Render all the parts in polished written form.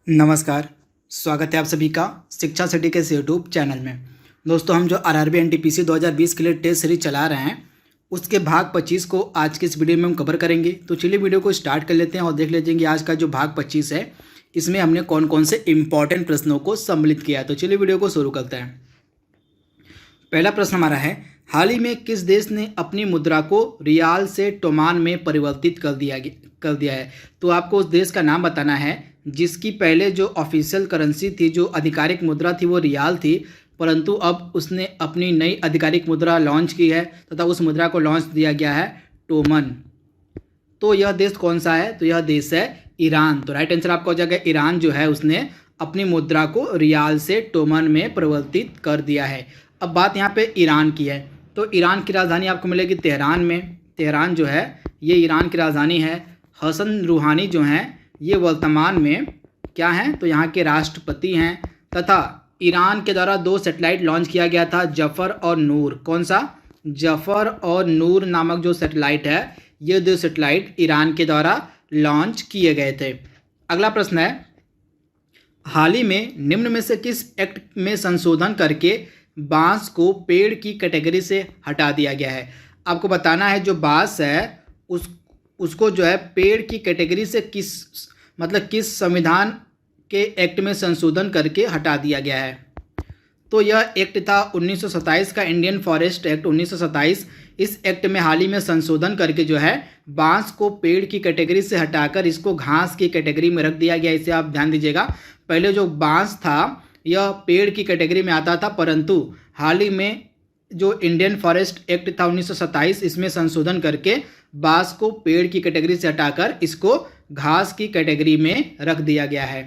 नमस्कार। स्वागत है आप सभी का शिक्षा सिटी के इस यूट्यूब चैनल में। दोस्तों, हम जो आरआरबी एनटीपीसी 2020 के लिए टेस्ट सीरीज चला रहे हैं उसके भाग 25 को आज के इस वीडियो में हम कवर करेंगे। तो चलिए वीडियो को स्टार्ट कर लेते हैं और देख लेते हैं कि आज का जो भाग 25 है इसमें हमने कौन कौन से इंपॉर्टेंट प्रश्नों को सम्मिलित किया है। तो चलिए वीडियो को शुरू करते हैं। पहला प्रश्न हमारा है, हाल ही में किस देश ने अपनी मुद्रा को रियाल से टोमान में परिवर्तित कर दिया है। तो आपको उस देश का नाम बताना है जिसकी पहले जो ऑफिशियल करेंसी थी, जो आधिकारिक मुद्रा थी, वो रियाल थी, परंतु अब उसने अपनी नई आधिकारिक मुद्रा लॉन्च की है तथा उस मुद्रा को लॉन्च दिया गया है टोमन। तो यह देश कौन सा है? तो यह देश है ईरान। तो राइट आंसर आपका हो जाएगा ईरान जो है उसने अपनी मुद्रा को रियाल से टोमन में परिवर्तित कर दिया है। अब बात यहाँ पे ईरान की है, तो ईरान की राजधानी आपको मिलेगी तेहरान में। तेहरान जो है ये ईरान की राजधानी है। हसन रूहानी जो हैं ये वर्तमान में क्या हैं? तो यहाँ के राष्ट्रपति हैं तथा ईरान के द्वारा 2 सैटेलाइट लॉन्च किया गया था, जफ़र और नूर। कौन सा? जफ़र और नूर नामक जो सैटेलाइट है, ये 2 सैटेलाइट ईरान के द्वारा लॉन्च किए गए थे। अगला प्रश्न है, हाल ही में निम्न में से किस एक्ट में संशोधन करके बांस को पेड़ की कैटेगरी से हटा दिया गया है? आपको बताना है जो बांस है उसको जो है पेड़ की कैटेगरी से किस संविधान के एक्ट में संशोधन करके हटा दिया गया है। तो यह एक्ट था 1927 का इंडियन फॉरेस्ट एक्ट 1927। इस एक्ट में हाल ही में संशोधन करके जो है बांस को पेड़ की कैटेगरी से हटाकर इसको घास की कैटेगरी में रख दिया गया। इसे आप ध्यान दीजिएगा, पहले जो बांस था यह पेड़ की कैटेगरी में आता था, परंतु हाल ही में जो इंडियन फॉरेस्ट एक्ट था 1927 इसमें संशोधन करके बांस को पेड़ की कैटेगरी से हटाकर इसको घास की कैटेगरी में रख दिया गया है।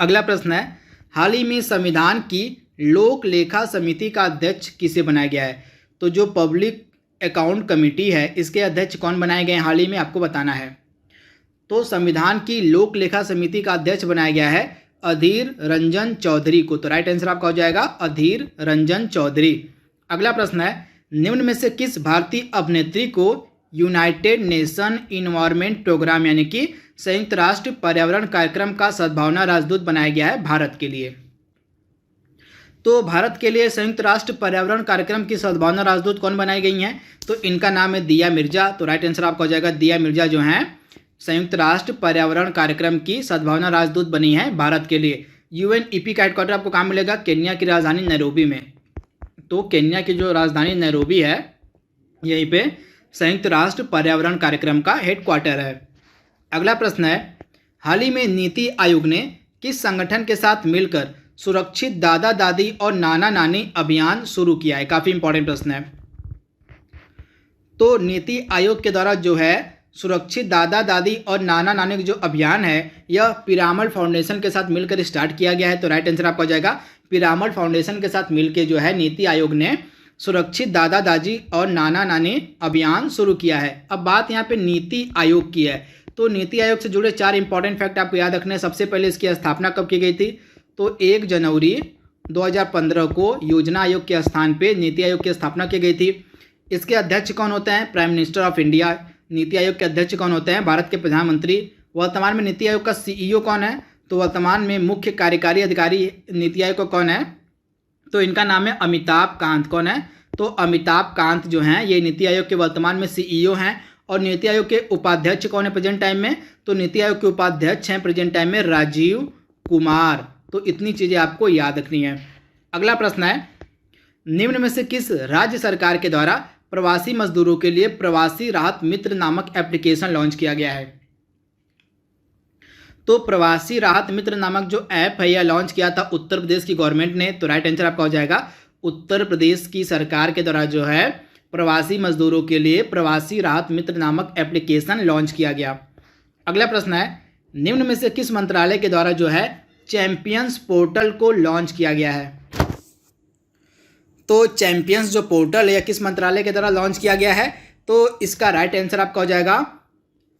अगला प्रश्न है, हाल ही में संविधान की लोक लेखा समिति का अध्यक्ष किसे बनाया गया है? तो जो पब्लिक अकाउंट कमेटी है इसके अध्यक्ष कौन बनाए गए हैं हाल ही में, आपको बताना है। तो संविधान की लोक लेखा समिति का अध्यक्ष बनाया गया है अधीर रंजन चौधरी को। तो राइट आंसर आपका हो जाएगा अधीर रंजन चौधरी। अगला प्रश्न है, निम्न में से किस भारतीय अभिनेत्री को यूनाइटेड नेशन इन्वायरमेंट प्रोग्राम यानी कि संयुक्त राष्ट्र पर्यावरण कार्यक्रम का सद्भावना राजदूत बनाया गया है भारत के लिए? तो भारत के लिए संयुक्त राष्ट्र पर्यावरण कार्यक्रम की सद्भावना राजदूत कौन बनाई गई हैं? तो इनका नाम है दिया मिर्जा। तो राइट आंसर आपका हो जाएगा दिया मिर्जा जो हैं संयुक्त राष्ट्र पर्यावरण कार्यक्रम की सद्भावना राजदूत बनी है भारत के लिए। यूएनईपी का हेडक्वार्टर आपको कहाँ मिलेगा? केन्या की राजधानी नैरोबी में। तो केन्या की जो राजधानी नैरोबी है यहीं पे संयुक्त राष्ट्र पर्यावरण कार्यक्रम का हेडक्वार्टर है। अगला प्रश्न है, हाल ही में नीति आयोग ने किस संगठन के साथ मिलकर सुरक्षित दादा दादी और नाना नानी अभियान शुरू किया है? काफ़ी इंपॉर्टेंट प्रश्न है। तो नीति आयोग के द्वारा जो है सुरक्षित दादा दादी और नाना नानी का जो अभियान है यह पिरामल फाउंडेशन के साथ मिलकर स्टार्ट किया गया है। तो राइट आंसर आपका हो जाएगा पिरामल फाउंडेशन के साथ मिलकर जो है नीति आयोग ने सुरक्षित दादा दादी और नाना नानी अभियान शुरू किया है। अब बात यहाँ पे नीति आयोग की है, तो नीति आयोग से जुड़े 4 इंपॉर्टेंट फैक्ट आपको याद रखने हैं। सबसे पहले इसकी स्थापना कब की गई थी? तो 1 जनवरी 2015 को योजना आयोग के स्थान पे नीति आयोग की स्थापना की गई थी। इसके अध्यक्ष कौन होते हैं? Prime minister of India. NITI Aayog के अध्यक्ष कौन होते हैं? भारत के प्रधानमंत्री। वर्तमान में नीति आयोग का सीईओ कौन है? तो वर्तमान में मुख्य कार्यकारी अधिकारी नीति आयोग का कौन है? तो इनका नाम है अमिताभ कांत। कौन है? तो अमिताभ कांत जो हैं ये नीति आयोग के वर्तमान में सीईओ हैं। और नीति आयोग के उपाध्यक्ष कौन है प्रेजेंट टाइम में? तो नीति आयोग के उपाध्यक्ष हैं प्रेजेंट टाइम में राजीव कुमार। तो इतनी चीज़ें आपको याद रखनी है। अगला प्रश्न है, निम्न में से किस राज्य सरकार के द्वारा प्रवासी मजदूरों के लिए प्रवासी राहत मित्र नामक एप्लीकेशन लॉन्च किया गया है? तो प्रवासी राहत मित्र नामक जो ऐप है यह लॉन्च किया था उत्तर प्रदेश की गवर्नमेंट ने। तो राइट आंसर आपका हो जाएगा उत्तर प्रदेश की सरकार के द्वारा जो है प्रवासी मजदूरों के लिए प्रवासी राहत मित्र नामक एप्लीकेशन लॉन्च किया गया। अगला प्रश्न है, निम्न में से किस मंत्रालय के द्वारा जो है चैंपियंस पोर्टल को लॉन्च किया गया है? तो चैंपियंस जो पोर्टल है किस मंत्रालय के द्वारा लॉन्च किया गया है? तो इसका राइट आंसर आपका हो जाएगा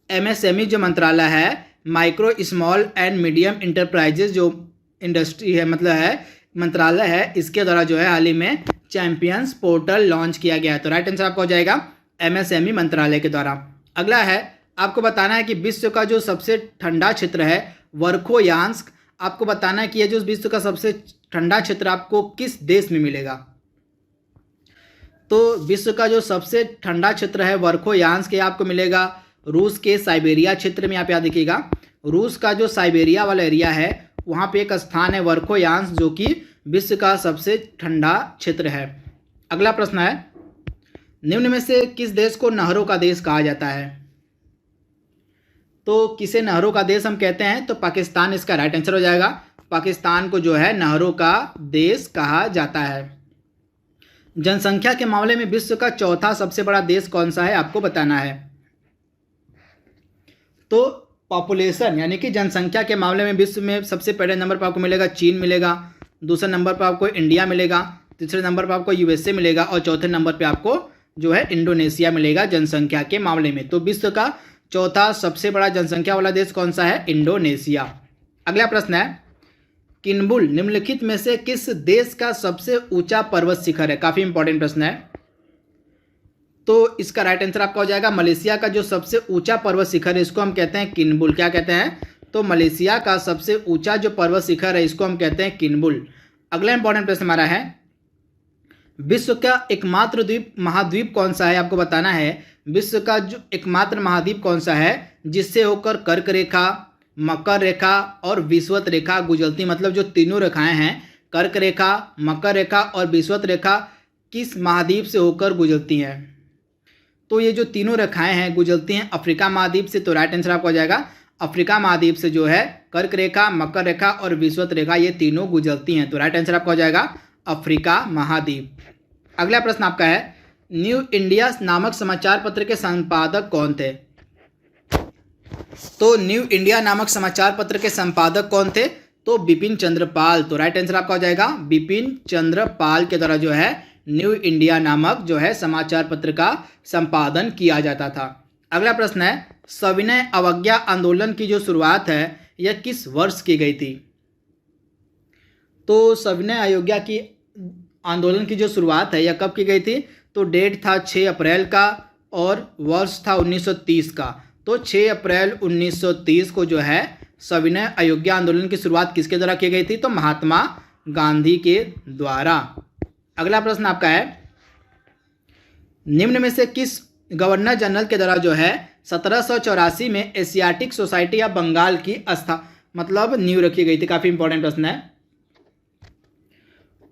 एमएसएमई जो मंत्रालय है, micro small and medium enterprises जो इंडस्ट्री है मतलब है मंत्रालय है, इसके द्वारा जो है हाल ही में चैंपियंस पोर्टल लॉन्च किया गया है। तो राइट आंसर आपका हो जाएगा एमएसएमई मंत्रालय के द्वारा। अगला है, आपको बताना है कि विश्व का जो सबसे ठंडा क्षेत्र है वर्खोयांस्क, आपको बताना है कि यह जो विश्व का सबसे ठंडा क्षेत्र आपको किस देश में मिलेगा। तो विश्व का जो सबसे ठंडा क्षेत्र है वर्खोयांस्क, आपको मिलेगा रूस के साइबेरिया क्षेत्र में। आप याद रखिएगा, रूस का जो साइबेरिया वाला एरिया है वहाँ पे एक स्थान है वर्खोयांस्क, जो कि विश्व का सबसे ठंडा क्षेत्र है। अगला प्रश्न है, निम्न में से किस देश को नहरों का देश कहा जाता है। तो किसे नहरों का देश हम कहते हैं, तो पाकिस्तान इसका राइट आंसर हो जाएगा। पाकिस्तान को जो है नहरों का देश कहा जाता है। जनसंख्या के मामले में विश्व का चौथा सबसे बड़ा देश कौन सा है, आपको बताना है। तो पॉपुलेशन यानी कि जनसंख्या के मामले में विश्व में सबसे पहले नंबर पर आपको मिलेगा चीन मिलेगा, दूसरे नंबर पर आपको इंडिया मिलेगा, तीसरे नंबर पर आपको यूएसए मिलेगा और चौथे नंबर पर आपको जो है इंडोनेशिया मिलेगा जनसंख्या के मामले में। तो विश्व का चौथा सबसे बड़ा जनसंख्या वाला देश कौन सा है, इंडोनेशिया। अगला प्रश्न है, किन्बुल निम्नलिखित में से किस देश का सबसे ऊंचा पर्वत शिखर है। काफी इंपॉर्टेंट प्रश्न है। तो इसका राइट आंसर आपका हो जाएगा मलेशिया का जो सबसे ऊंचा पर्वत शिखर है इसको हम कहते हैं किन्बुल। क्या कहते हैं, तो मलेशिया का सबसे ऊंचा जो पर्वत शिखर है इसको हम कहते हैं किन्बुल। अगला इंपॉर्टेंट प्रश्न हमारा है, विश्व का एकमात्र द्वीप महाद्वीप कौन सा है, आपको बताना है। विश्व का जो एकमात्र महाद्वीप कौन सा है जिससे होकर कर्क रेखा, मकर रेखा और विषुवत रेखा गुजरती, मतलब जो तीनों रेखाएं हैं कर्क रेखा, मकर रेखा और विषुवत रेखा किस महाद्वीप से होकर गुजरती हैं। तो ये जो तीनों रेखाएं हैं गुजरती हैं अफ्रीका महाद्वीप से। तो राइट आंसर आपको हो जाएगा अफ्रीका महाद्वीप से जो है कर्क रेखा, मकर रेखा और विषुवत रेखा ये तीनों गुजरती हैं। तो राइट आंसर आपका हो जाएगा अफ्रीका महाद्वीप। अगला प्रश्न आपका है, न्यू इंडिया नामक समाचार पत्र के संपादक कौन थे। तो न्यू इंडिया नामक समाचार पत्र के संपादक कौन थे, तो बिपिन चंद्र पाल। तो राइट आंसर आपका हो जाएगा बिपिन चंद्र पाल के द्वारा जो है न्यू इंडिया नामक जो है समाचार पत्र का संपादन किया जाता था। अगला प्रश्न है, सविनय अवज्ञा आंदोलन की जो शुरुआत है यह किस वर्ष की गई थी। तो सविनय अवज्ञा की आंदोलन की जो शुरुआत है यह कब की गई थी, तो डेट था 6 अप्रैल का और वर्ष था 1930 का। तो 6 अप्रैल 1930 को जो है सविनय अवज्ञा आंदोलन की शुरुआत किसके द्वारा की गई थी, तो महात्मा गांधी के द्वारा। अगला प्रश्न आपका है, निम्न में से किस गवर्नर जनरल के द्वारा जो है 1784 में एशियाटिक सोसाइटी ऑफ बंगाल की मतलब नींव रखी गई थी। काफी इंपॉर्टेंट प्रश्न है।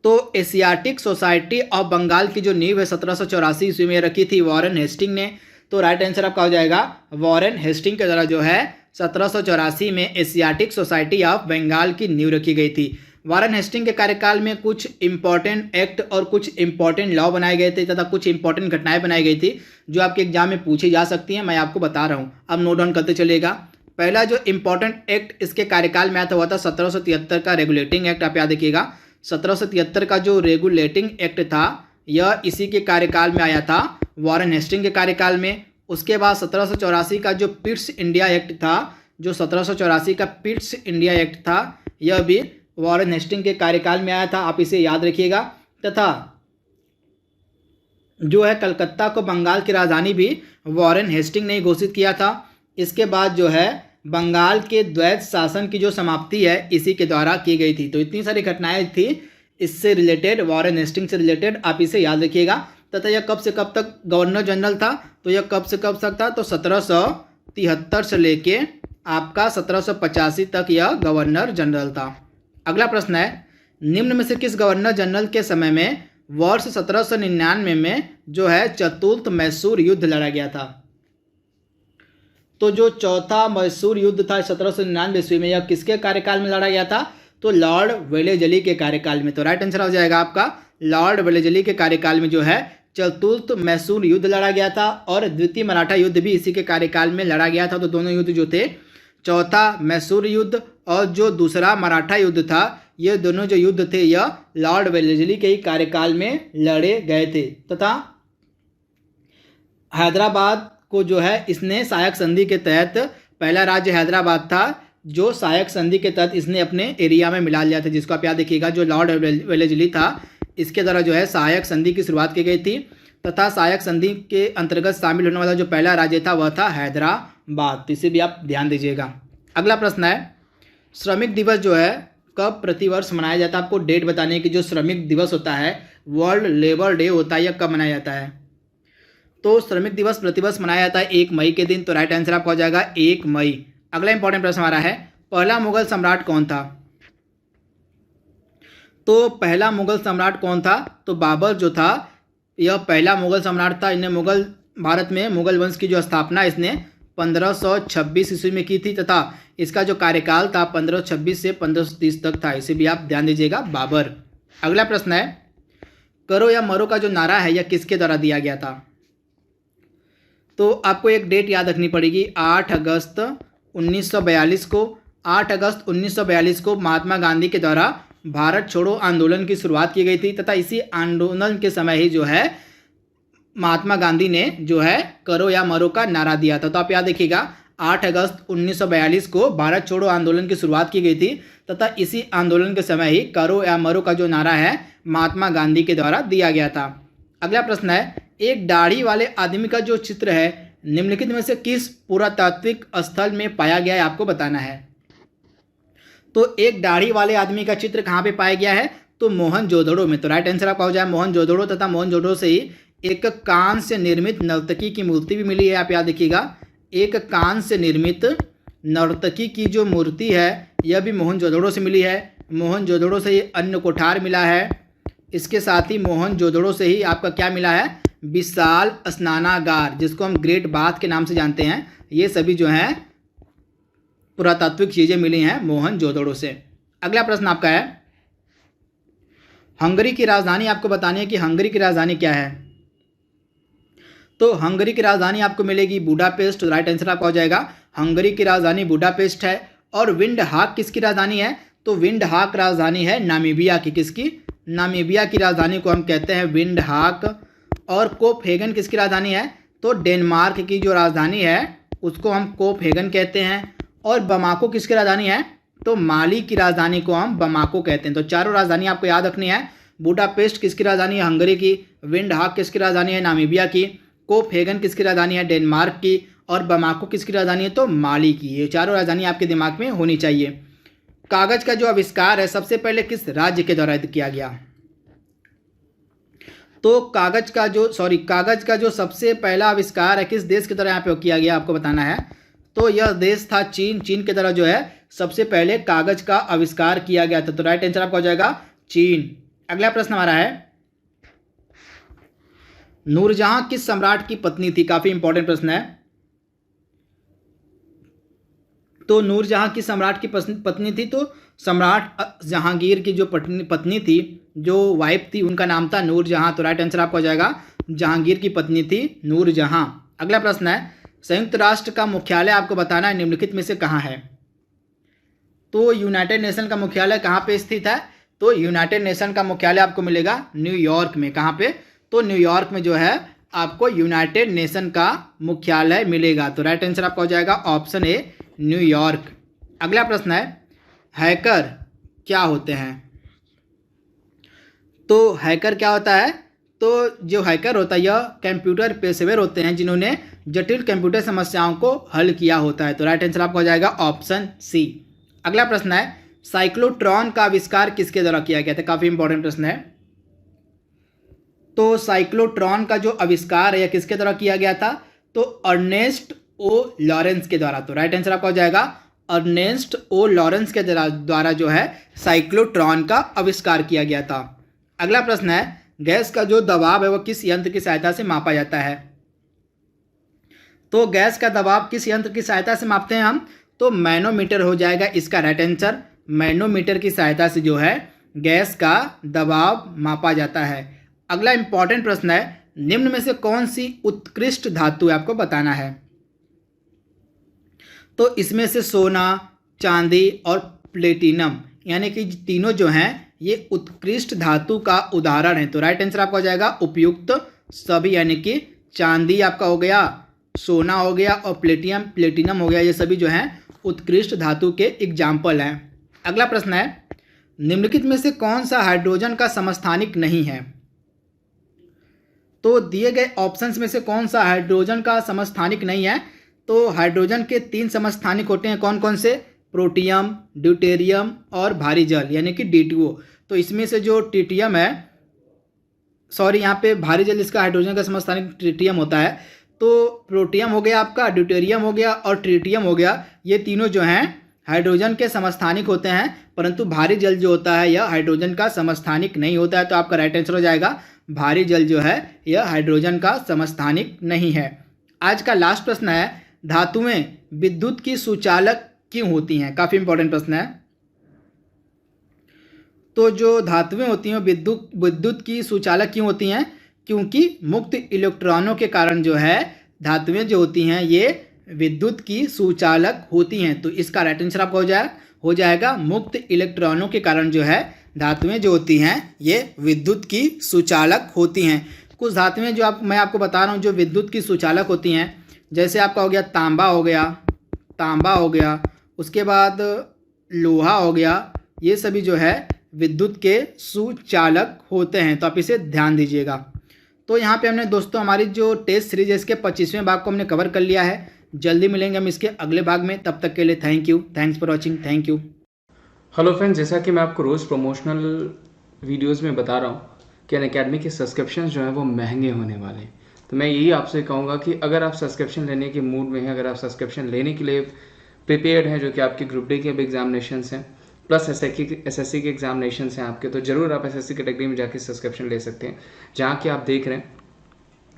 तो एशियाटिक सोसाइटी ऑफ बंगाल की जो नींव है 1784 ईस्वी में रखी थी वॉरेन हेस्टिंग ने। तो राइट आंसर आपका हो जाएगा वॉरेन हेस्टिंग के द्वारा जो है 1784 में एशियाटिक सोसाइटी ऑफ बंगाल की नींव रखी गई थी। वॉरेन हेस्टिंग के कार्यकाल में कुछ इंपॉर्टेंट एक्ट और कुछ इंपॉर्टेंट लॉ बनाए गए थे तथा कुछ इंपॉर्टेंट घटनाएं बनाई गई थी जो आपके एग्जाम में पूछी जा सकती हैं। मैं आपको बता रहा हूँ, अब नोट डाउन करते चलेगा। पहला जो इंपॉर्टेंट एक्ट इसके कार्यकाल में आया था वह था 1773 का रेगुलेटिंग एक्ट। आप याद रखिएगा 1773 का जो रेगुलेटिंग एक्ट था यह इसी के कार्यकाल में आया था, वॉरेन हेस्टिंग के कार्यकाल में। उसके बाद 1784 का जो पिट्स इंडिया एक्ट था, जो 1784 का पिट्स इंडिया एक्ट था यह भी वॉरेन हेस्टिंग के कार्यकाल में आया था, आप इसे याद रखिएगा। तथा जो है कलकत्ता को बंगाल की राजधानी भी वॉरेन हेस्टिंग ने घोषित किया था। इसके बाद जो है बंगाल के द्वैत शासन की जो समाप्ति है इसी के द्वारा की गई थी। तो इतनी सारी घटनाएं थी इससे रिलेटेड, वॉरेन हेस्टिंग से रिलेटेड, आप इसे याद रखिएगा। तथा यह कब से कब तक गवर्नर जनरल था, तो यह कब से कब तक था, तो 1773 से लेके आपका 1785 तक यह गवर्नर जनरल था। अगला प्रश्न है, निम्न में से किस गवर्नर जनरल के समय में वर्ष 1799 में जो है चतुर्थ मैसूर युद्ध लड़ा गया था। तो जो चौथा मैसूर युद्ध था 1799 ईस्वी में, यह किसके कार्यकाल में लड़ा गया था, तो लॉर्ड वेलेजली के कार्यकाल में। तो राइट आंसर हो जाएगा आपका लॉर्ड वेलेजली के कार्यकाल में जो है चतुर्थ मैसूर युद्ध लड़ा गया था और द्वितीय मराठा युद्ध भी इसी के कार्यकाल में लड़ा गया था। तो दोनों युद्ध जो थे, चौथा मैसूर युद्ध और जो दूसरा मराठा युद्ध था, ये दोनों जो युद्ध थे यह लॉर्ड वेलेजली के ही कार्यकाल में लड़े गए थे। तथा हैदराबाद को जो है इसने सहायक संधि के तहत, पहला राज्य हैदराबाद था जो सहायक संधि के तहत इसने अपने एरिया में मिला लिया था, जिसको आप याद रखिएगा। जो लॉर्ड वेलेजली था इसके द्वारा जो है सहायक संधि की शुरुआत की गई थी तथा सहायक संधि के अंतर्गत शामिल होने वाला जो पहला राज्य था वह था हैदराबाद। तो इसे भी आप ध्यान दीजिएगा। अगला प्रश्न है, श्रमिक दिवस जो है कब प्रतिवर्ष मनाया जाता है? आपको डेट बतानी है कि जो श्रमिक दिवस होता है वर्ल्ड लेबर डे होता है या कब मनाया जाता है। तो श्रमिक दिवस प्रतिवर्ष मनाया जाता है 1 मई के दिन। तो राइट आंसर आपका हो जाएगा 1 मई। अगला इंपॉर्टेंट प्रश्न हमारा है, पहला मुगल सम्राट कौन था? तो पहला मुगल सम्राट कौन था? तो बाबर जो था यह पहला मुगल सम्राट था। इन्हें मुगल भारत में मुगल वंश की जो स्थापना इसने 1526 ईस्वी में की थी तथा इसका जो कार्यकाल था 1526 से 1530 तक था। इसे भी आप ध्यान दीजिएगा, बाबर। अगला प्रश्न है, करो या मरो का जो नारा है यह किसके द्वारा दिया गया था? तो आपको एक डेट याद रखनी पड़ेगी, 8 अगस्त 1942 को। 8 अगस्त 1942 को महात्मा गांधी के द्वारा भारत छोड़ो आंदोलन की शुरुआत की गई थी तथा इसी आंदोलन के समय ही जो है महात्मा गांधी ने जो है करो या मरो का नारा दिया था। तो आप याद देखिएगा, 8 अगस्त 1942 को भारत छोड़ो आंदोलन की शुरुआत की गई थी तथा इसी आंदोलन के समय ही करो या मरो का जो नारा है महात्मा गांधी के द्वारा दिया गया था। अगला प्रश्न है, एक दाढ़ी वाले आदमी का जो चित्र है निम्नलिखित में से किस पुरातात्विक स्थल में पाया गया है? आपको बताना है। तो एक दाढ़ी वाले आदमी का चित्र कहाँ पे पाया गया है? तो मोहनजोदड़ो में। तो राइट आंसर आपका हो जाए मोहनजोदड़ो तथा मोहनजोदड़ो से ही एक कांस्य से निर्मित नर्तकी की मूर्ति भी मिली है। आप याद रखिएगा, एक कांस्य से निर्मित नर्तकी की जो मूर्ति है यह भी मोहनजोदड़ो से मिली है। मोहनजोदड़ो से ही अन्न कोठार मिला है। इसके साथ ही मोहनजोदड़ो से ही आपका क्या मिला है? विशाल स्नानागार, जिसको हम ग्रेट बाथ के नाम से जानते हैं। ये सभी जो हैं पुरातात्विक चीज़ें मिली हैं मोहनजोदड़ो से। अगला प्रश्न आपका है, हंगरी की राजधानी आपको बतानी है कि हंगरी की राजधानी क्या है। तो हंगरी की राजधानी आपको मिलेगी बुडापेस्ट। राइट आंसर आपका हो जाएगा हंगरी की राजधानी बुडापेस्ट है। और विंड हाक किसकी राजधानी है? तो विंड हाक राजधानी है नामीबिया की। किसकी? नामीबिया की राजधानी को हम कहते हैं विंड हाक। और कोपहेगन किसकी राजधानी है? तो डेनमार्क की जो राजधानी है उसको हम कोपहेगन कहते हैं। और बमाको किसकी राजधानी है? तो माली की राजधानी को हम बमाको कहते हैं। तो चारों राजधानी आपको याद रखनी है। बुडापेस्ट किसकी राजधानी है? हंगरी की। विंड हाक किसकी राजधानी है? नामीबिया की। कोपहेगन किसकी राजधानी है? डेनमार्क की। और बमाको किसकी राजधानी है? तो माली की। ये चारों राजधानी आपके दिमाग में होनी चाहिए। कागज का जो आविष्कार है सबसे पहले किस राज्य के द्वारा किया गया? तो कागज का जो सबसे पहला आविष्कार है किस देश के द्वारा यहाँ पे किया गया आपको बताना है। तो यह देश था चीन। चीन के द्वारा जो है सबसे पहले कागज का आविष्कार किया गया था। तो राइट आंसर आपका हो जाएगा चीन। अगला प्रश्न हमारा है, नूरजहां किस सम्राट की पत्नी थी? काफी इंपॉर्टेंट प्रश्न है। तो नूरजहां किस सम्राट की पत्नी थी? तो सम्राट जहांगीर की जो पत्नी थी, जो वाइफ थी, उनका नाम था नूरजहां। तो राइट आंसर आपका हो जाएगा जहांगीर की पत्नी थी नूरजहां। अगला प्रश्न है, संयुक्त राष्ट्र का मुख्यालय आपको बताना है निम्नलिखित में से कहाँ है? तो यूनाइटेड नेशन का मुख्यालय कहाँ पे स्थित है? तो यूनाइटेड नेशन का मुख्यालय आपको मिलेगा न्यूयॉर्क में। कहाँ पे? तो न्यूयॉर्क में जो है आपको यूनाइटेड नेशन का मुख्यालय मिलेगा। तो राइट आंसर आपका हो जाएगा ऑप्शन ए, न्यूयॉर्क। अगला प्रश्न है, हैकर क्या होते हैं? तो हैकर क्या होता है? तो जो हैकर होता है यह कंप्यूटर पेशेवर होते हैं जिन्होंने जटिल कंप्यूटर समस्याओं को हल किया होता है। तो राइट आंसर आपका हो जाएगा ऑप्शन सी। अगला प्रश्न है, साइक्लोट्रॉन का आविष्कार किसके द्वारा किया गया था? काफी इंपॉर्टेंट प्रश्न है। तो साइक्लोट्रॉन का जो आविष्कार है यह किसके द्वारा किया गया था? तो अर्नेस्ट ओ लॉरेंस के द्वारा। तो राइट आंसर आपका हो जाएगा अर्नेस्ट ओ लॉरेंस के द्वारा जो है साइक्लोट्रॉन का आविष्कार किया गया था। अगला प्रश्न है, गैस का जो दबाव है वह किस यंत्र की सहायता से मापा जाता है? तो गैस का दबाव किस यंत्र की सहायता से मापते हैं हम? तो मैनोमीटर हो जाएगा इसका राइट आंसर। मैनोमीटर की सहायता से जो है गैस का दबाव मापा जाता है। अगला इंपॉर्टेंट प्रश्न है, निम्न में से कौन सी उत्कृष्ट धातु है? आपको बताना है। तो इसमें से सोना, चांदी और प्लेटिनम यानी कि तीनों जो हैं ये उत्कृष्ट धातु का उदाहरण है। तो राइट आंसर आपका हो जाएगा उपयुक्त सभी, यानी कि चांदी आपका हो गया, सोना हो गया और प्लेटिनम हो गया। ये सभी जो हैं उत्कृष्ट धातु के एग्जाम्पल हैं। अगला प्रश्न है, निम्नलिखित में से कौन सा हाइड्रोजन का समस्थानिक नहीं है? तो दिए गए ऑप्शंस में से कौन सा हाइड्रोजन का समस्थानिक नहीं है? तो हाइड्रोजन के 3 समस्थानिक होते हैं। कौन कौन से? प्रोटियम, ड्यूटेरियम और भारी जल यानी कि D2O। तो इसमें से जो ट्रिटियम है, सॉरी यहाँ पे भारी जल इसका हाइड्रोजन का समस्थानिक ट्रिटियम होता है। तो प्रोटियम हो गया आपका, ड्यूटेरियम हो गया और ट्रिटियम हो गया, ये तीनों जो हैं हाइड्रोजन के समस्थानिक होते हैं, परंतु भारी जल जो होता है यह हाइड्रोजन का समस्थानिक नहीं होता है। तो आपका राइट आंसर हो जाएगा भारी जल जो है यह हाइड्रोजन का समस्थानिक नहीं है। आज का लास्ट प्रश्न है, धातुएं विद्युत की सुचालक क्यों होती हैं? काफ़ी इंपॉर्टेंट प्रश्न है। तो जो धातुएं होती हैं विद्युत की सुचालक क्यों होती हैं? क्योंकि मुक्त इलेक्ट्रॉनों के कारण जो है धातुएं जो होती हैं ये विद्युत की सुचालक होती हैं। तो इसका राइट आंसर आपका हो जाएगा मुक्त इलेक्ट्रॉनों के कारण जो है धातुएं जो होती हैं ये विद्युत की सुचालक होती हैं। कुछ धातुएं जो मैं आपको बता रहा हूँ जो विद्युत की सुचालक होती हैं, जैसे आपका हो गया तांबा हो गया, उसके बाद लोहा हो गया, ये सभी जो है विद्युत के सुचालक होते हैं। तो आप इसे ध्यान दीजिएगा। तो यहाँ पे हमने दोस्तों हमारी जो टेस्ट सीरीज है इसके 25वें भाग को हमने कवर कर लिया है। जल्दी मिलेंगे हम इसके अगले भाग में, तब तक के लिए thanks for watching, thank you. Hello friends, जैसा कि मैं आपको रोज़ प्रमोशनल वीडियोस में बता रहा हूँ कि अनअकैडमी के सब्सक्रिप्शन जो हैं वो महंगे होने वाले हैं। तो मैं यही आपसे कहूँगा कि अगर आप सब्सक्रिप्शन लेने के मूड में हैं, अगर आप सब्सक्रिप्शन लेने के लिए प्रिपेयर्ड हैं, जो कि आपके ग्रुप डी के भी एग्जामिनेशंस हैं प्लस एसएससी के एग्जामिनेशंस हैं आपके, तो ज़रूर आप एसएससी कैटेगरी में जाके सब्सक्रिप्शन ले सकते हैं, जहाँ कि आप देख रहे हैं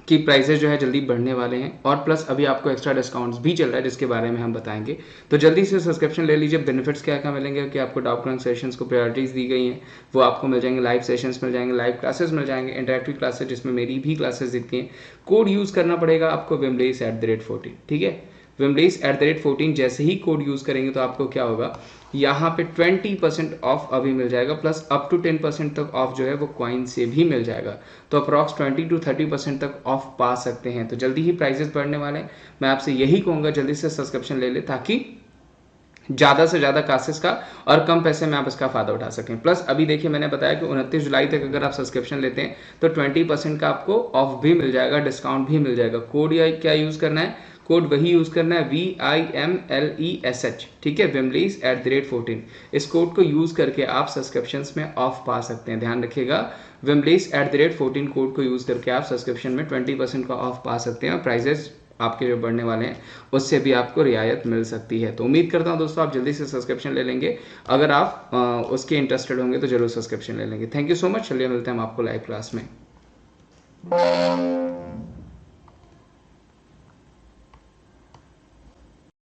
कि प्राइसेस जो है जल्दी बढ़ने वाले हैं और प्लस अभी आपको एक्स्ट्रा डिस्काउंट्स भी चल रहा है जिसके बारे में हम बताएंगे। तो जल्दी से सब्सक्रिप्शन ले लीजिए। बेनिफिट्स क्या क्या मिलेंगे कि आपको डाउट क्लियरिंग सेशंस को प्रायोरिटीज दी गई हैं, वो आपको मिल जाएंगे, लाइव सेशंस मिल जाएंगे, लाइव क्लासेस मिल जाएंगे, इंटरेक्टिव क्लासेस जिसमें मेरी भी क्लासेस दिखती हैं। कोड यूज़ करना पड़ेगा आपको wimlace@14, ठीक है। wimlace@14 जैसे ही कोड यूज़ करेंगे तो आपको क्या होगा, यहाँ पे 20% ऑफ अभी मिल जाएगा, प्लस अप टू 10% तक ऑफ जो है वो कॉइन से भी मिल जाएगा। तो अप्रॉक्स 20 to 30% तक ऑफ पा सकते हैं। तो जल्दी ही प्राइसेस बढ़ने वाले हैं। मैं आपसे यही कहूँगा जल्दी से सब्सक्रिप्शन ले ले, ताकि ज़्यादा से ज़्यादा क्लासेस का और कम पैसे में आप इसका फ़ायदा उठा सकें। प्लस अभी देखिए मैंने बताया कि 29 जुलाई तक अगर आप सब्सक्रिप्शन लेते हैं तो 20% का आपको ऑफ भी मिल जाएगा, डिस्काउंट भी मिल जाएगा। कोड या क्या यूज़ करना है, कोड वही यूज़ करना है VIMLESH, ठीक है, wimlace@14। इस कोड को यूज़ करके आप सब्सक्रिप्शंस में ऑफ पा सकते हैं। ध्यान रखिएगा, wimlace@14 कोड को यूज़ करके आप सब्सक्रिप्शन में 20% का ऑफ पा सकते हैं और प्राइजेस आपके जो बढ़ने वाले हैं उससे भी आपको रियायत मिल सकती है। तो उम्मीद करता हूं दोस्तों आप जल्दी से सब्सक्रिप्शन ले लेंगे। अगर आप उसके इंटरेस्टेड होंगे तो जरूर सब्सक्रिप्शन ले लेंगे। Thank you so much. चलिए मिलते हैं हम आपको लाइव क्लास में।